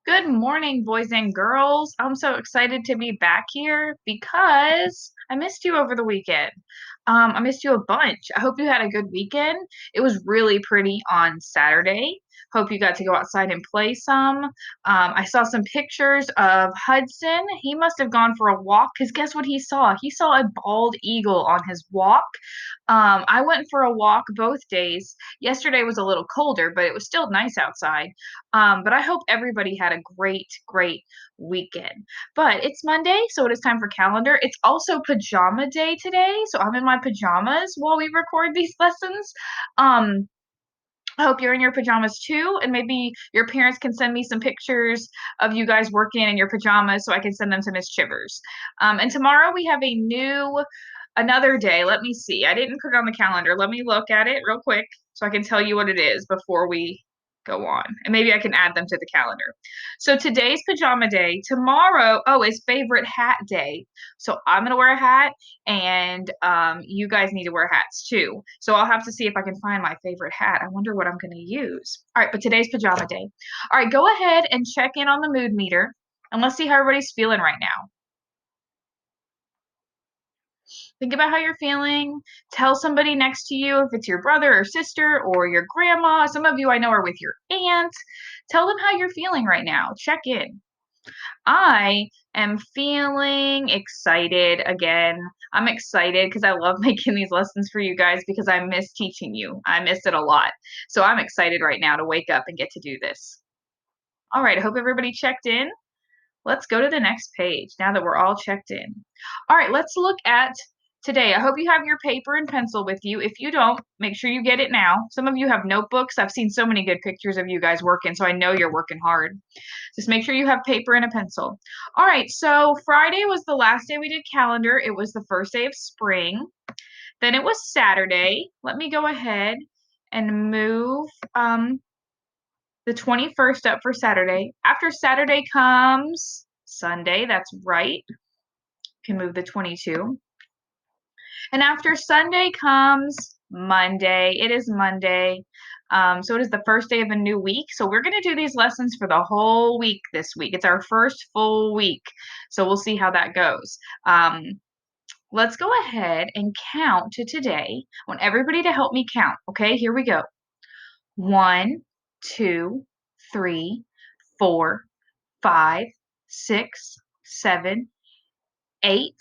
Good morning, boys and girls. I'm so excited to be back here because I missed you over the weekend. I missed you a bunch. I hope you had a good weekend. It was really pretty on Saturday. Hope you got to go outside and play some. I saw some pictures of Hudson. He must have gone for a walk because guess what he saw? He saw a bald eagle on his walk. I went for a walk both days. Yesterday was a little colder, but it was still nice outside. But I hope everybody had a great weekend. But it's Monday, so it is time for calendar. It's also pajama day today, so I'm in my pajamas while we record these lessons. Um, I hope you're in your pajamas too, and maybe your parents can send me some pictures of you guys working in your pajamas so I can send them to Miss Chivers. And tomorrow we have another day. Let me see. I didn't put it on the calendar. Let me look at it real quick so I can tell you what it is before we go on. And maybe I can add them to the calendar. So today's pajama day. Tomorrow, oh, is favorite hat day. So I'm gonna wear a hat, and you guys need to wear hats too. So I'll have to see if I can find my favorite hat. I wonder what I'm gonna use. All right, but today's pajama day. All right, go ahead and check in on the mood meter, and let's see how everybody's feeling right now. Think about how you're feeling. Tell somebody next to you if it's your brother or sister or your grandma. Some of you I know are with your aunt. Tell them how you're feeling right now. Check in. I am feeling excited again. I'm excited because I love making these lessons for you guys because I miss teaching you. I miss it a lot. So I'm excited right now to wake up and get to do this. All right, I hope everybody checked in. Let's go to the next page now that we're all checked in. All right, let's look at today. I hope you have your paper and pencil with you. If you don't, make sure you get it now. Some of you have notebooks. I've seen so many good pictures of you guys working, so I know you're working hard. Just make sure you have paper and a pencil. All right, so Friday was the last day we did calendar. It was the first day of spring. Then it was Saturday. Let me go ahead and move the 21st up for Saturday. After Saturday comes Sunday. That's right. Can move the 22. And after Sunday comes Monday. It is Monday. So it is the first day of a new week. So we're going to do these lessons for the whole week this week. It's our first full week. So we'll see how that goes. Let's go ahead and count to today. I want everybody to help me count. Okay, here we go. 1, 2, 3, 4, 5, 6, 7, 8,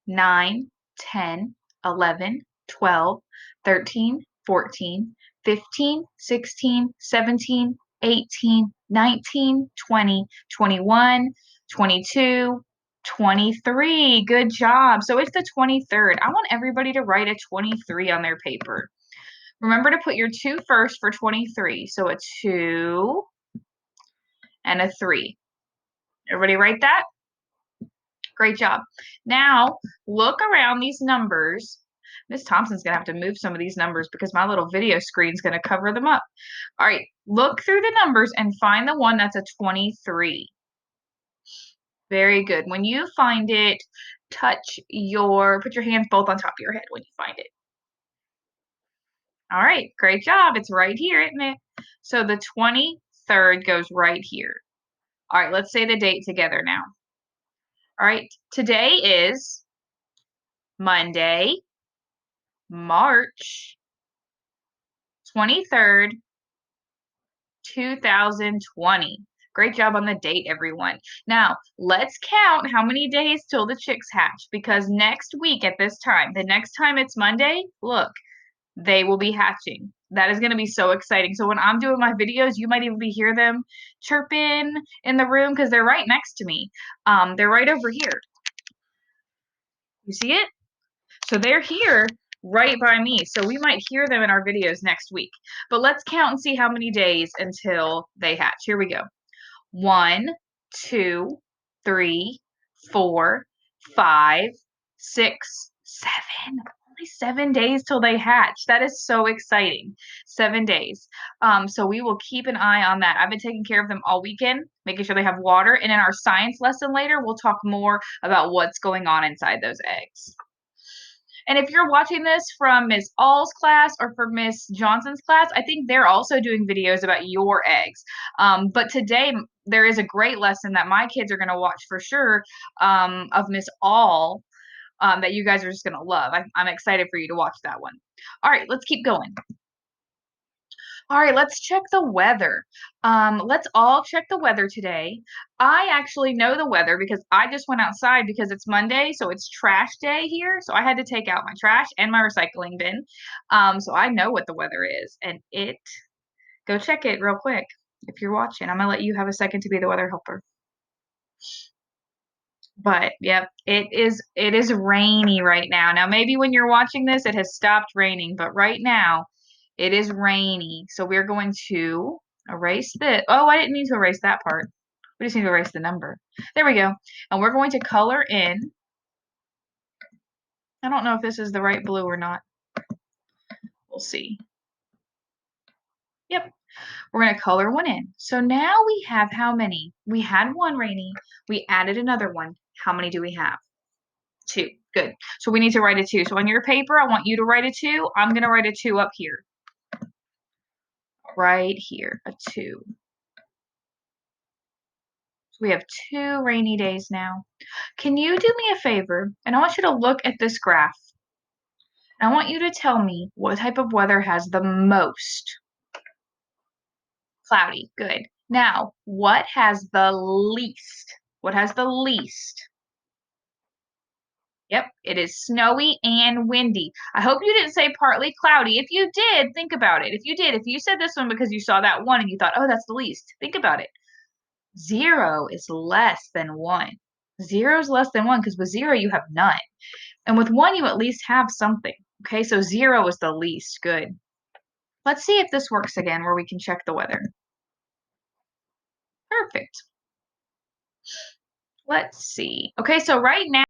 9, 10, 11, 12, 13, 14, 15, 16, 17, 18, 19, 20, 21, 22, 23. Good job. So it's the 23rd. I want everybody to write a 23 on their paper. Remember to put your 2 first for 23. So a 2 and a 3. Everybody write that? Great job. Now, look around these numbers. Miss Thompson's going to have to move some of these numbers because my little video screen is going to cover them up. All right, look through the numbers and find the one that's a 23. Very good. When you find it, put your hands both on top of your head when you find it. All right, great job. It's right here, isn't it? So the 23rd goes right here. All right, let's say the date together now. All right, today is Monday, March 23rd, 2020. Great job on the date, everyone. Now, let's count how many days till the chicks hatch because next week at this time, the next time it's Monday, look, they will be hatching. That is going to be so exciting. So when I'm doing my videos, you might even hear them chirping in the room because they're right next to me. They're right over here. You see it? So they're here right by me. So we might hear them in our videos next week. But let's count and see how many days until they hatch. Here we go. 1, 2, 3, 4, 5, 6, 7. Only 7 days till they hatch. That is so exciting. 7 days. So we will keep an eye on that. I've been taking care of them all weekend, making sure they have water. And in our science lesson later, we'll talk more about what's going on inside those eggs. And if you're watching this from Miss All's class or from Miss Johnson's class, I think they're also doing videos about your eggs. But today, there is a great lesson that my kids are going to watch for sure, of Miss All, that you guys are just going to love. I'm excited for you to watch that one. All right, let's keep going. All right, let's check the weather. Let's all check the weather today. I actually know the weather because I just went outside because it's Monday, so it's trash day here. So I had to take out my trash and my recycling bin. So I know what the weather is, and go check it real quick if you're watching. I'm gonna let you have a second to be the weather helper. But yep, it is rainy right now. Now maybe when you're watching this, it has stopped raining, but right now it is rainy. So we're going to erase this. Oh, I didn't need to erase that part. We just need to erase the number. There we go. And we're going to color in. I don't know if this is the right blue or not. We'll see. Yep. We're going to color one in. So now we have how many? We had one rainy. We added another one. How many do we have? 2. Good. So we need to write a 2. So on your paper, I want you to write a 2. I'm going to write a 2 up here. Right here, a 2. So we have 2 rainy days now. Can you do me a favor? And I want you to look at this graph. And I want you to tell me what type of weather has the most. Cloudy. Good. Now, what has the least? What has the least? Yep, it is snowy and windy. I hope you didn't say partly cloudy. If you did, think about it. If you did, if you said this one because you saw that one and you thought, oh, that's the least, think about it. 0 is less than 1. 0 is less than 1 because with 0 you have none. And with 1 you at least have something. Okay, so 0 is the least. Good. Let's see if this works again where we can check the weather. Perfect. Let's see. Okay, so right now,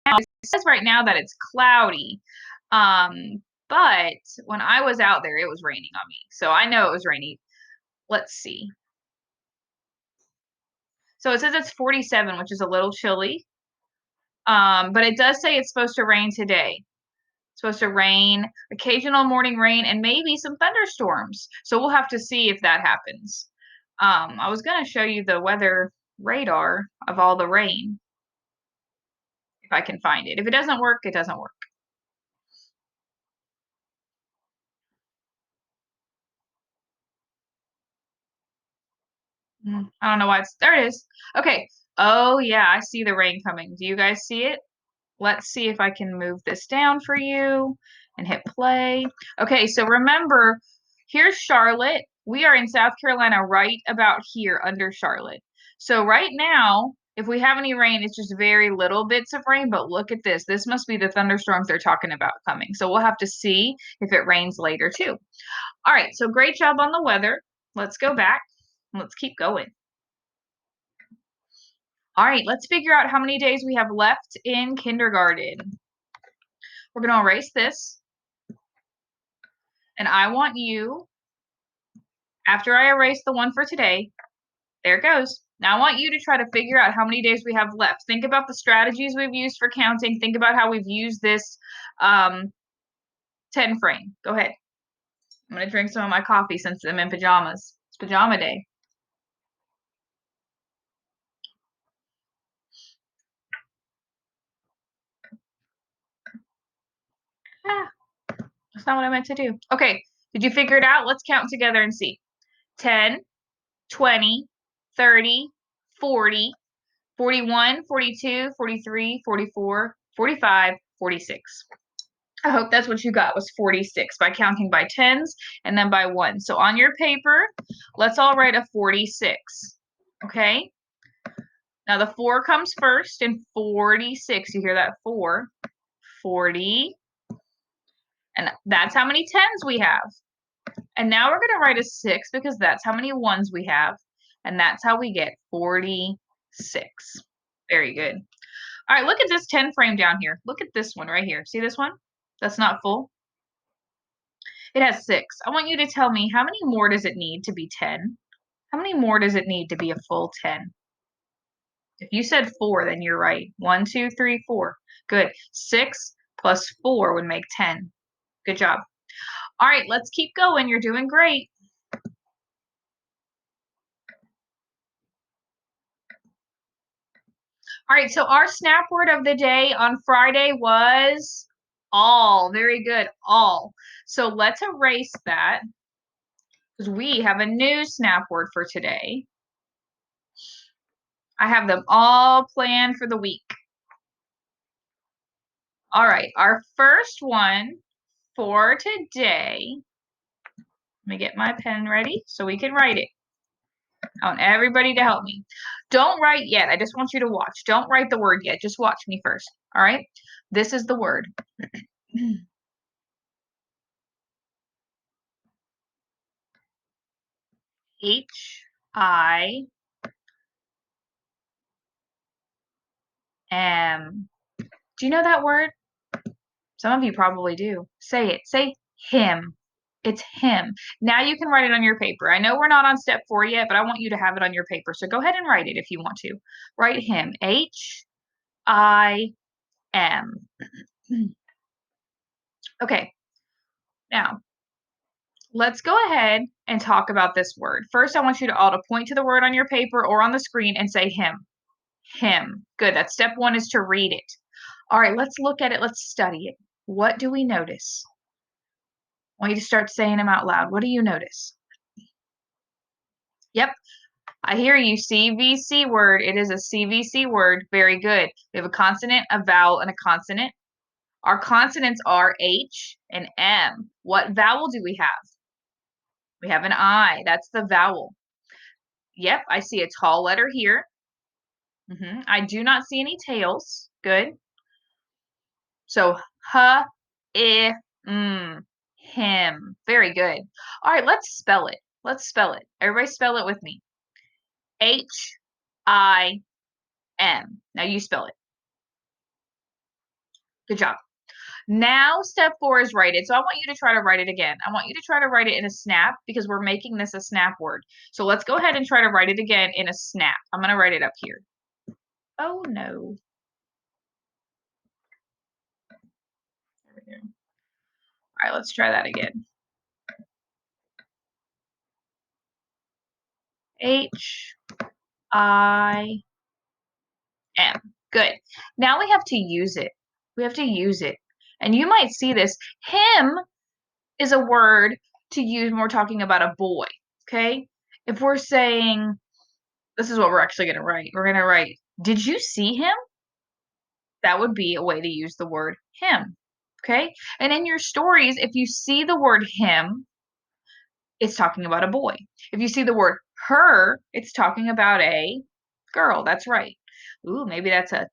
it says right now that it's cloudy. But when I was out there, it was raining on me. So I know it was rainy. Let's see. So it says it's 47, which is a little chilly. But it does say it's supposed to rain today. It's supposed to rain, occasional morning rain, and maybe some thunderstorms. So we'll have to see if that happens. I was going to show you the weather radar of all the rain, if I can find it. If it doesn't work, it doesn't work. I don't know why there it is. Okay. Oh yeah, I see the rain coming. Do you guys see it? Let's see if I can move this down for you and hit play. Okay, so remember, here's Charlotte. We are in South Carolina right about here under Charlotte. So right now, if we have any rain, it's just very little bits of rain, but look at this. This must be the thunderstorms they're talking about coming. So we'll have to see if it rains later too. All right, so great job on the weather. Let's go back. Let's keep going. All right, let's figure out how many days we have left in kindergarten. We're going to erase this. And I want you, after I erase the one for today, there it goes. Now I want you to try to figure out how many days we have left. Think about the strategies we've used for counting. Think about how we've used this 10 frame. Go ahead. I'm going to drink some of my coffee since I'm in pajamas. It's pajama day. Ah, that's not what I meant to do. Okay, did you figure it out? Let's count together and see. 10, 20, 30, 40, 41, 42, 43, 44, 45, 46. I hope that's what you got was 46 by counting by tens and then by one. So on your paper, let's all write a 46. Okay? Now the 4 comes first in 46. You hear that? 4, 40. And that's how many tens we have. And now we're going to write a 6 because that's how many ones we have. And that's how we get 46. Very good. All right, look at this 10 frame down here. Look at this one right here. See this one? That's not full. It has 6. I want you to tell me how many more does it need to be 10? How many more does it need to be a full 10? If you said 4, then you're right. 1, 2, 3, 4. Good. 6 plus 4 would make 10. Good job. All right, let's keep going. You're doing great. All right, so our snap word of the day on Friday was all. Very good, all. So let's erase that because we have a new snap word for today. I have them all planned for the week. All right, our first one for today, let me get my pen ready so we can write it. I want everybody to help me. Don't write yet. I just want you to watch. Don't write the word yet. Just watch me first. All right? This is the word. H-I-M. Do you know that word? Some of you probably do. Say it. Say him. It's him. Now you can write it on your paper. I know we're not on step 4 yet, but I want you to have it on your paper. So go ahead and write it if you want to. Write him. H-I-M. Okay. Now, let's go ahead and talk about this word. First, I want you to all to point to the word on your paper or on the screen and say him. Him. Good. That's step 1 is to read it. All right, let's look at it. Let's study it. What do we notice? I want you to start saying them out loud. What do you notice? Yep, I hear you. CVC word. It is a CVC word. Very good. We have a consonant, a vowel, and a consonant. Our consonants are H and M. What vowel do we have? We have an I. That's the vowel. Yep, I see a tall letter here. I do not see any tails. Good. So, h, I, him. Very good. All right, let's spell it. Let's spell it. Everybody spell it with me. H-I-M. Now you spell it. Good job. Now step 4 is write it. So I want you to try to write it again. I want you to try to write it in a snap because we're making this a snap word. So let's go ahead and try to write it again in a snap. I'm going to write it up here. Oh no. There we go. All right, let's try that again. H-I-M. Good. Now we have to use it. We have to use it. And you might see this. Him is a word to use when we're talking about a boy. Okay? If we're saying, this is what we're actually going to write. We're going to write, did you see him? That would be a way to use the word him. Okay? And in your stories, if you see the word him, it's talking about a boy. If you see the word her, it's talking about a girl. That's right. Ooh, maybe that's a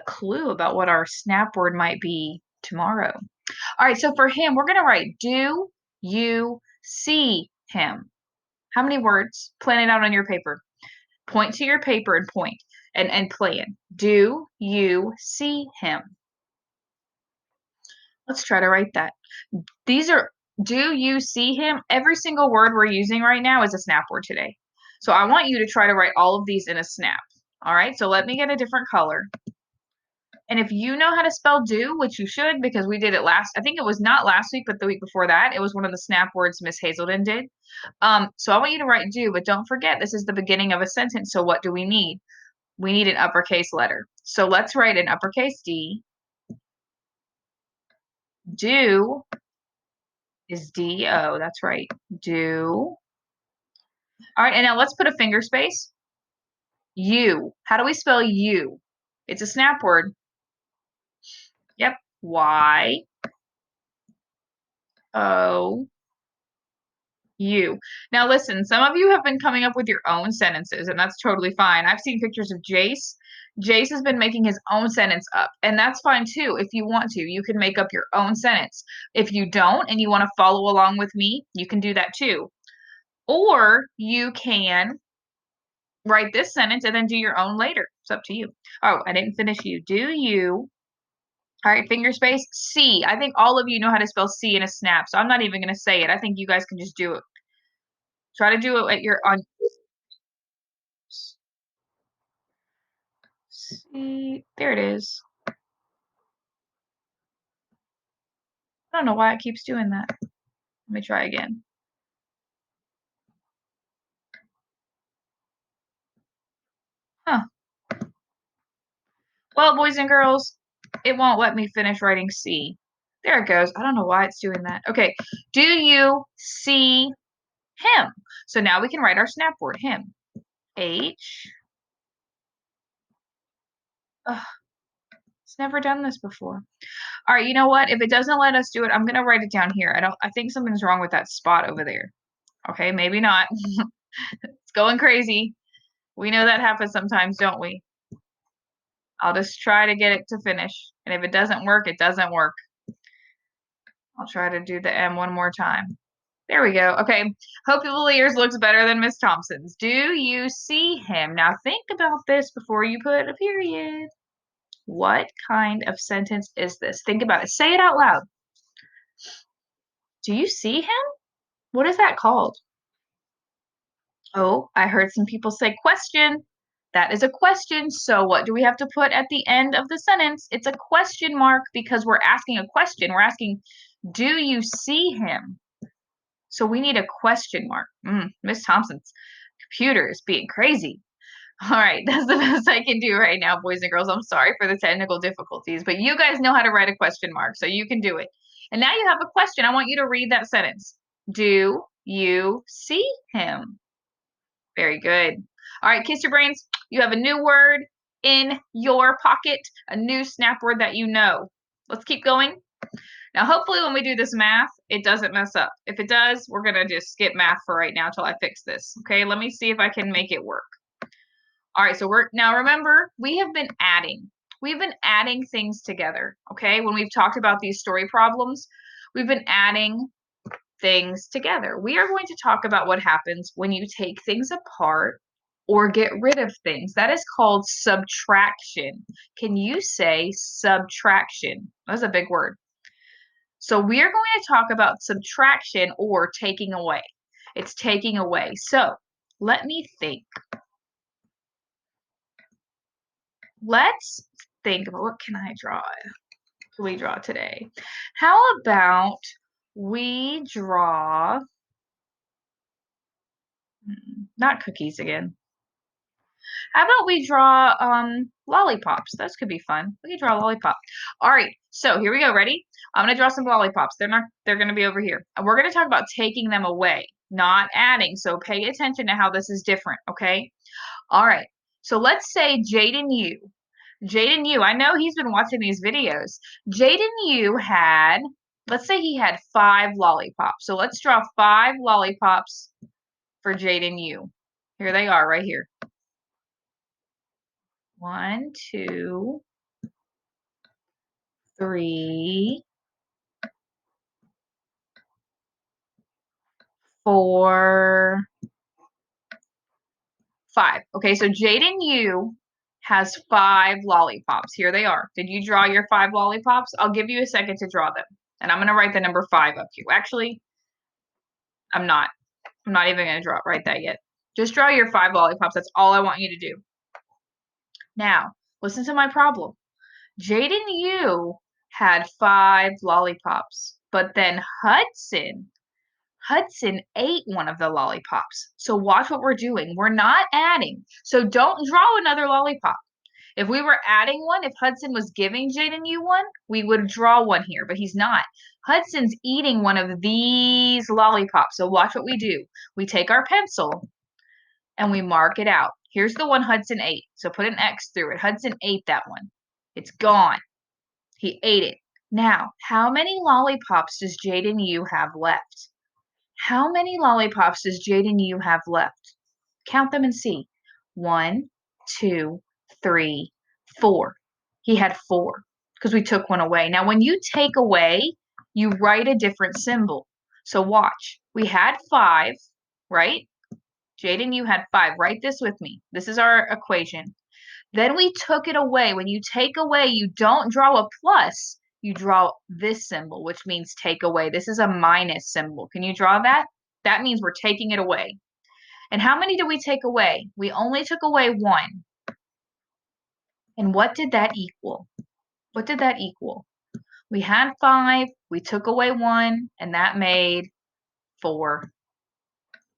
clue about what our snap word might be tomorrow. All right, so for him, we're going to write, do you see him? How many words? Plan it out on your paper. Point to your paper and point and plan. Do you see him? Let's try to write that. These are, do you see him? Every single word we're using right now is a snap word today. So I want you to try to write all of these in a snap. All right, so let me get a different color. And if you know how to spell do, which you should because we did it last, I think it was not last week, but the week before that, it was one of the snap words Miss Hazelden did. So I want you to write do, but don't forget this is the beginning of a sentence. So what do we need? We need an uppercase letter. So let's write an uppercase D. Do is D-O. That's right. Do. All right, and now let's put a finger space. You. How do we spell you? It's a snap word. Yep. Y O U. Now listen, some of you have been coming up with your own sentences, and that's totally fine. I've seen pictures of Jace. Jace has been making his own sentence up, and that's fine too. If you want to, you can make up your own sentence. If you don't and you want to follow along with me, you can do that too. Or you can write this sentence and then do your own later. It's up to you. Oh, I didn't finish you. Do you? All right, finger space, C. I think all of you know how to spell C in a snap, so I'm not even going to say it. I think you guys can just do it. Try to do it at your on C. There it is. I don't know why it keeps doing that. Let me try again. Huh. Well, boys and girls, it won't let me finish writing C. There it goes. I don't know why it's doing that. Okay. Do you see him? So now we can write our snap word, him. H. Ugh, it's never done this before. All right, you know what? If it doesn't let us do it, I'm gonna write it down here. I think something's wrong with that spot over there. Okay, maybe not. It's going crazy. We know that happens sometimes, don't we? I'll just try to get it to finish. And if it doesn't work, it doesn't work. I'll try to do the M one more time. There we go. Okay. Hope Lear's looks better than Miss Thompson's. Do you see him? Now think about this before you put a period. What kind of sentence is this? Think about it. Say it out loud. Do you see him? What is that called? Oh, I heard some people say question. That is a question. So what do we have to put at the end of the sentence? It's a question mark because we're asking a question. We're asking, do you see him? So we need a question mark. Miss Thompson's computer is being crazy. All right, that's the best I can do right now, boys and girls. I'm sorry for the technical difficulties, but you guys know how to write a question mark, so you can do it. And now you have a question. I want you to read that sentence. Do you see him? Very good. All right, kiss your brains. You have a new word in your pocket, a new snap word that you know. Let's keep going. Now, hopefully when we do this math, it doesn't mess up. If it does, we're going to just skip math for right now until I fix this. Okay, let me see if I can make it work. All right, so now remember, we have been adding. We've been adding things together, okay? When we've talked about these story problems, we've been adding things together. We are going to talk about what happens when you take things apart or get rid of things. That is called subtraction. Can you say subtraction? That's a big word. So we are going to talk about subtraction or taking away. It's taking away. So let me think. Let's think about what can I draw? Can we draw today? How about we draw not cookies again. How about we draw lollipops? Those could be fun. We can draw a lollipop. All right, so here we go. Ready? I'm gonna draw some lollipops. They're gonna be over here. And we're gonna talk about taking them away, not adding. So pay attention to how this is different, okay? All right. So let's say Jaden Yu. Jaden Yu, I know he's been watching these videos. Jaden Yu had, let's say he had 5 lollipops. So let's draw 5 lollipops for Jaden Yu. Here they are right here. 1, 2, 3, 4, 5. Okay, so Jaden Yu has 5 lollipops. Here they are. Did you draw your 5 lollipops? I'll give you a second to draw them. And I'm going to write the number 5 up here. Actually, I'm not. I'm not even going to write that yet. Just draw your 5 lollipops. That's all I want you to do. Now, listen to my problem. Jaden Yu had 5 lollipops, but then Hudson ate one of the lollipops. So watch what we're doing. We're not adding. So don't draw another lollipop. If we were adding one, if Hudson was giving Jaden Yu one, we would draw one here, but he's not. Hudson's eating one of these lollipops. So watch what we do. We take our pencil and we mark it out. Here's the one Hudson ate. So put an X through it. Hudson ate that one. It's gone. He ate it. Now, how many lollipops does Jaden Yu have left? How many lollipops does Jaden Yu have left? Count them and see. 1, 2, 3, 4. He had 4 because we took one away. Now, when you take away, you write a different symbol. So watch. We had 5, right? Jaden, you had 5. Write this with me. This is our equation. Then we took it away. When you take away, you don't draw a plus. You draw this symbol, which means take away. This is a minus symbol. Can you draw that? That means we're taking it away. And how many did we take away? We only took away 1. And what did that equal? What did that equal? We had 5, we took away 1, and that made 4.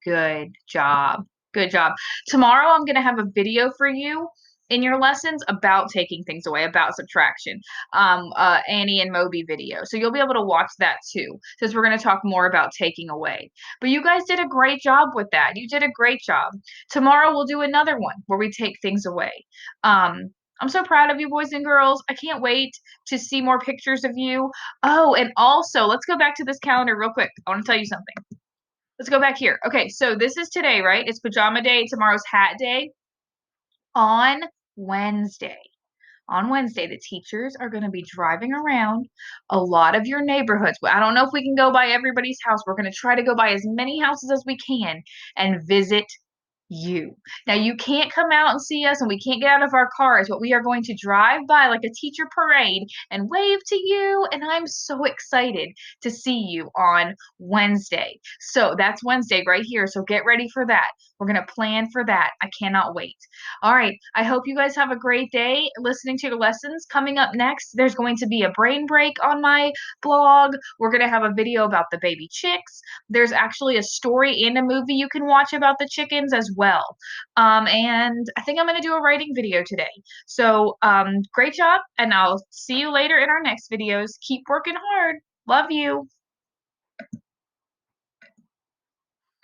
Good job. Good job. Tomorrow I'm going to have a video for you, in your lessons about taking things away, about subtraction, Annie and Moby video. So you'll be able to watch that too, since we're going to talk more about taking away. But you guys did a great job with that. You did a great job. Tomorrow we'll do another one where we take things away. Um, I'm so proud of you, boys and girls. I can't wait to see more pictures of you. Oh, and also, let's go back to this calendar real quick. I want to tell you something. Let's go back here. Okay, so this is today, right? It's pajama day. Tomorrow's hat day. On Wednesday, the teachers are going to be driving around a lot of your neighborhoods. I don't know if we can go by everybody's house. We're going to try to go by as many houses as we can and visit you. Now, you can't come out and see us, and we can't get out of our cars, but we are going to drive by like a teacher parade and wave to you. And I'm so excited to see you on Wednesday. So that's Wednesday right here. So get ready for that. We're going to plan for that. I cannot wait. All right. I hope you guys have a great day listening to your lessons. Coming up next, there's going to be a brain break on my blog. We're going to have a video about the baby chicks. There's actually a story and a movie you can watch about the chickens as well. And I think I'm going to do a writing video today. So great job, and I'll see you later in our next videos. Keep working hard. Love you.